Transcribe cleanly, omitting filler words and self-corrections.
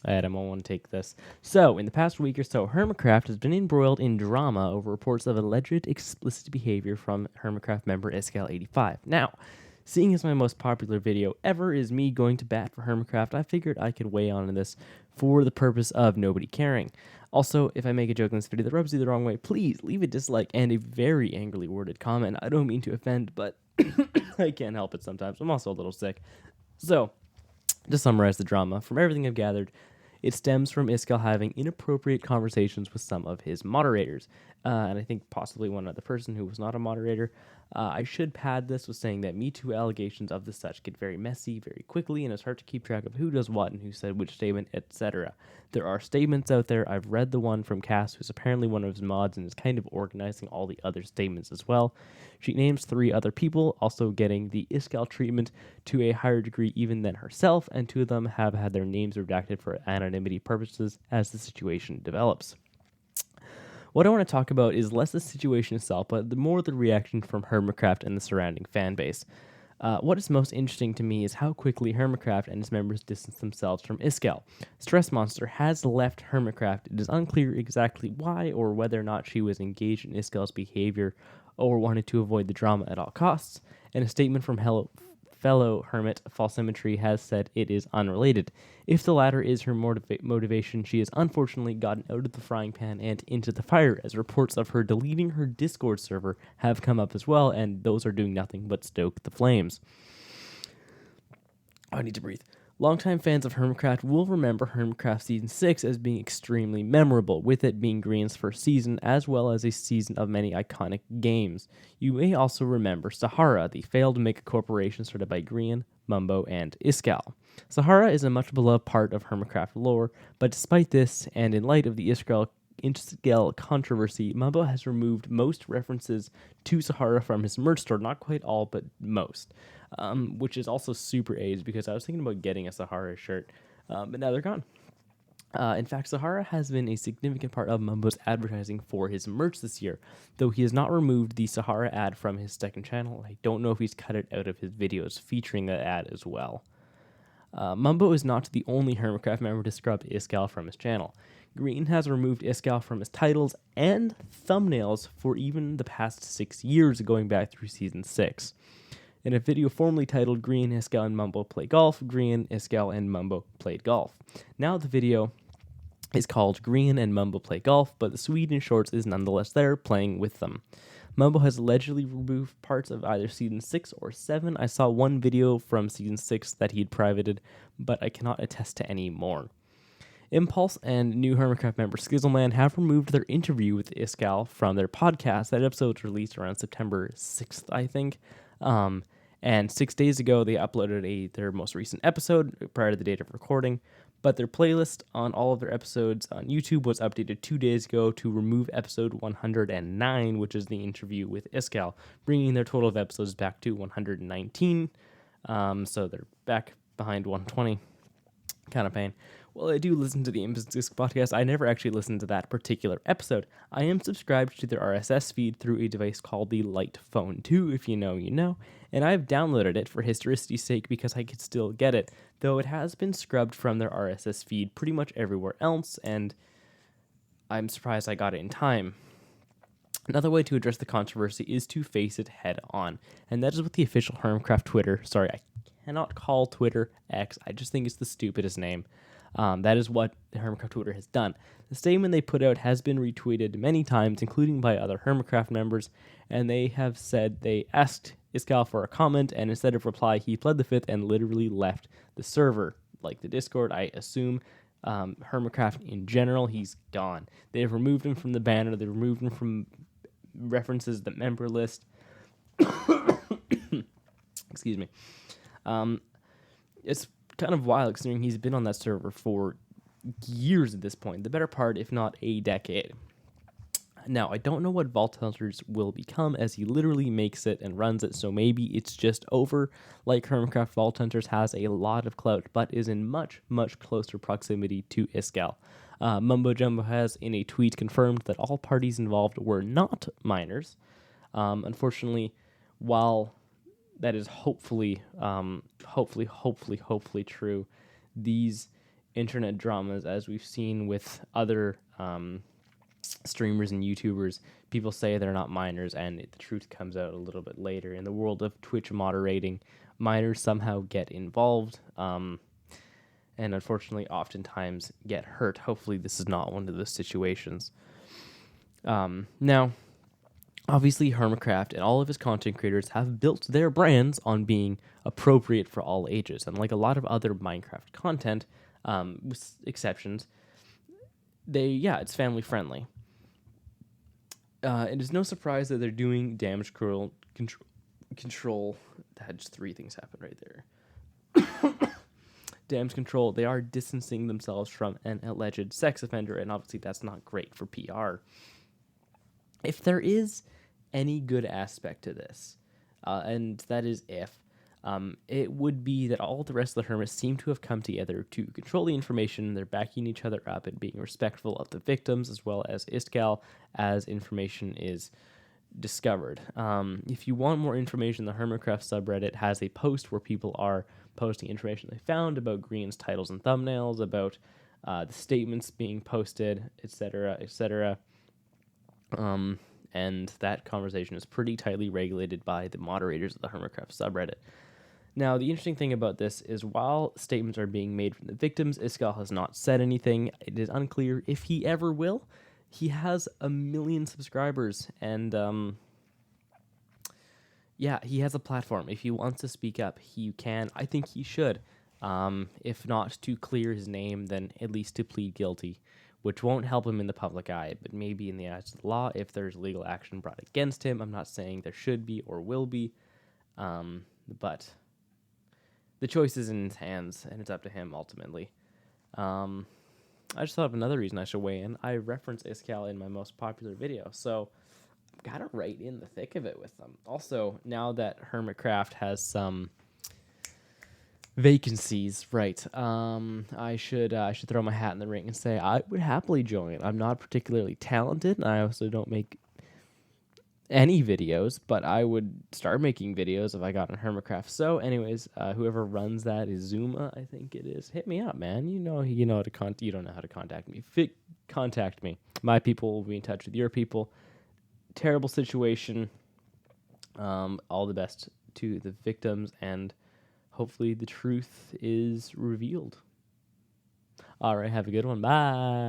Adam, I want to take this. So, in the past week or so, hermitcraft has been embroiled in drama over reports of alleged explicit behavior from hermitcraft member SKL85. Now, seeing as my most popular video ever is me going to bat for hermitcraft, I figured I could weigh on this for the purpose of nobody caring. Also, if I make a joke in this video that rubs you the wrong way, please leave a dislike and a very angrily worded comment. I don't mean to offend, but I can't help it sometimes. I'm also a little sick. So, to summarize the drama, from everything I've gathered, it stems from Iskall having inappropriate conversations with some of his moderators, and I think possibly one other person who was not a moderator. I should pad this with saying that Me Too allegations of the such get very messy very quickly, and it's hard to keep track of who does what and who said which statement, etc. There are statements out there. I've read the one from Cass, who's apparently one of his mods and is kind of organizing all the other statements as well. She names 3 other people, also getting the Iskall treatment to a higher degree even than herself, and 2 of them have had their names redacted for anonymity purposes as the situation develops. What I want to talk about is less the situation itself, but more the reaction from hermitcraft and the surrounding fan base. What is most interesting to me is how quickly hermitcraft and its members distance themselves from Iskall. Stress Monster has left hermitcraft. It is unclear exactly why or whether or not she was engaged in Iskall's behavior or wanted to avoid the drama at all costs, and a statement from fellow hermit False Symmetry has said it is unrelated. If the latter is her motivation, she has unfortunately gotten out of the frying pan and into the fire, as reports of her deleting her Discord server have come up as well, and those are doing nothing but stoke the flames. I need to breathe. Longtime fans of Hermitcraft will remember Hermitcraft Season 6 as being extremely memorable, with it being Green's first season, as well as a season of many iconic games. You may also remember Sahara, the failed mega corporation started by Green, Mumbo, and Iskall. Sahara is a much beloved part of Hermitcraft lore, but despite this, and in light of the Iskall controversy, Mumbo has removed most references to Sahara from his merch store, not quite all, but most. Which is also super AIDS because I was thinking about getting a Sahara shirt, but now they're gone. In fact, Sahara has been a significant part of Mumbo's advertising for his merch this year, though he has not removed the Sahara ad from his second channel. I don't know if he's cut it out of his videos featuring that ad as well. Mumbo is not the only Hermitcraft member to scrub Iskall from his channel. Green has removed Iskall from his titles and thumbnails for even the past 6 years, going back through Season 6. In a video formerly titled Green, Iskall, and Mumbo Play Golf, Green, Iskall, and Mumbo Played Golf. Now the video is called Green and Mumbo Play Golf, but the Swede in shorts is nonetheless there playing with them. Mumbo has allegedly removed parts of either Season 6 or 7. I saw one video from Season 6 that he'd privated, but I cannot attest to any more. Impulse and new Hermitcraft member Skizzleman have removed their interview with Iskall from their podcast. That episode was released around September 6th, I think. And 6 days ago, they uploaded their most recent episode prior to the date of recording. But their playlist on all of their episodes on YouTube was updated 2 days ago to remove episode 109, which is the interview with Iskall, bringing their total of episodes back to 119. So they're back behind 120. Kind of pain. Well, I do listen to the Disc podcast. I never actually listened to that particular episode. I am subscribed to their RSS feed through a device called the Light Phone 2, if you know, you know, and I've downloaded it for historicity's sake because I could still get it, though it has been scrubbed from their RSS feed pretty much everywhere else, and I'm surprised I got it in time. Another way to address the controversy is to face it head on, and that is with the official Hermitcraft Twitter. Sorry, I cannot call Twitter X. I just think it's the stupidest name. That is what the Hermitcraft Twitter has done. The statement they put out has been retweeted many times, including by other Hermitcraft members, and they have said they asked Iskall for a comment, and instead of reply, he pled the fifth and literally left the server. Like the Discord, I assume Hermitcraft in general, he's gone. They have removed him from the banner, they've removed him from references, the member list. Excuse me. It's kind of wild considering he's been on that server for years at this point, the better part, if not a decade. Now, I don't know what Vault Hunters will become, as he literally makes it and runs it, so maybe it's just over. Like Hermitcraft, Vault Hunters has a lot of clout, but is in much, much closer proximity to Iskall. Mumbo Jumbo has, in a tweet, confirmed that all parties involved were not minors. Unfortunately, while that is hopefully true, these internet dramas, as we've seen with other streamers and YouTubers. People say they're not minors, and the truth comes out a little bit later. In the world of Twitch moderating, minors somehow get involved, and unfortunately oftentimes get hurt. Hopefully this is not one of those situations. Now, obviously, hermitcraft and all of his content creators have built their brands on being appropriate for all ages. And like a lot of other Minecraft content, with exceptions, it's family friendly. It is no surprise that they're doing damage control. Just 3 things happened right there. Damage control. They are distancing themselves from an alleged sex offender, and obviously that's not great for PR. If there is any good aspect to this, and that is if, it would be that all the rest of the hermits seem to have come together to control the information. They're backing each other up and being respectful of the victims as well as Iskall as information is discovered. If you want more information, the hermitcraft subreddit has a post where people are posting information they found about Green's titles and thumbnails, about the statements being posted, etc., etc. And that conversation is pretty tightly regulated by the moderators of the hermitcraft subreddit. Now, the interesting thing about this is while statements are being made from the victims, Iskall has not said anything. It is unclear if he ever will. He has 1 million subscribers, and he has a platform. If he wants to speak up, he can. I think he should. If not to clear his name, then at least to plead guilty, which won't help him in the public eye, but maybe in the eyes of the law if there's legal action brought against him. I'm not saying there should be or will be, but the choice is in his hands, and it's up to him ultimately. I just thought of another reason I should weigh in. I reference Iskall in my most popular video, so I'm kind of right in the thick of it with them. Also, now that hermitcraft has some vacancies, right? I should throw my hat in the ring and say I would happily join. I'm not particularly talented, and I also don't make any videos, but I would start making videos if I got on hermitcraft. So, anyways, whoever runs that is Zuma, I think it is. Hit me up, man. You know how to you don't know how to contact me. Contact me. My people will be in touch with your people. Terrible situation. All the best to the victims, and hopefully the truth is revealed. All right, have a good one. Bye.